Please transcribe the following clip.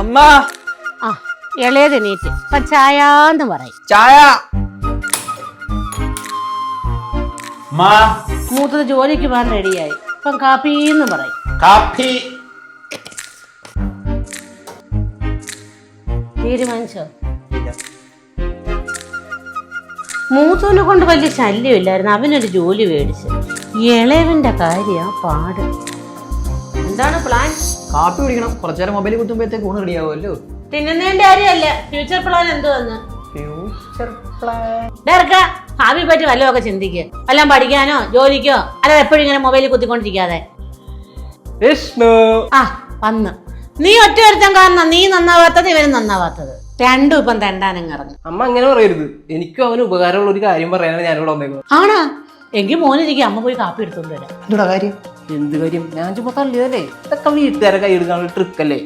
അമ്മ ആ ഇളയത് എണീറ്റ് ഇപ്പൊ ചായാന്ന് പറയും. ചായ. മൂത്തത് ജോലിക്ക് പോകാൻ റെഡിയായി ഇപ്പം കാപ്പീന്ന് പറയും. കാപ്പി. തീരുമാനിച്ചോ? മൂത്തവനെ കൊണ്ട് വലിയ ശല്യമില്ലായിരുന്നു, അവനൊരു ജോലി മേടിച്ച്. ഇളയവന്റെ കാര്യം പാട്. എന്താണ് പ്ലാൻ? കാപ്പി കുടിക്കണം, കുറച്ചേരം മൊബൈൽ കുത്തുമ്പോഴത്തേക്ക് ഊണ് റെഡിയാവുമല്ലോ. തിന്നുന്നതിന്റെ കാര്യമല്ല, ഫ്യൂച്ചർ പ്ലാൻ എന്തുവന്ന്? ഫ്യൂച്ചർ പ്ലാൻ ഭാവി പറ്റി വല്ലതൊക്കെ ചിന്തിക്കുക. വല്ലതും പഠിക്കാനോ ജോലിക്കോ, അല്ലാതെ എപ്പോഴും ഇങ്ങനെ മൊബൈലിൽ കുത്തിക്കൊണ്ടിരിക്കാതെ. ആ വന്ന് നീ ഒറ്റ ഒരുത്തം കാരണം നീ നന്നാവാത്തത് ഇവനും നന്നാവാത്തത്, രണ്ടും ഇപ്പം തെണ്ടാനങ്ങിറങ്ങും. അമ്മ അങ്ങനെ പറയരുത്, എനിക്കും അവന് ഉപകാരമുള്ള ഒരു കാര്യം പറയാനാണ് ഞാനിവിടെ വന്നേക്കുന്നത്. ആണോ? എങ്കിൽ മോനിരിക്കും, അമ്മ പോയി കാപ്പി എടുത്തോണ്ട് വരാം. എന്തുടാ കാര്യം? എന്ത് കാര്യം? ഞാൻ ചുമ്മാ തള്ളിയതല്ലേ, ഇതൊക്കെ വീട്ടുകാരെ കൈ എടുക്കാനുള്ള ട്രിക്കല്ലേ.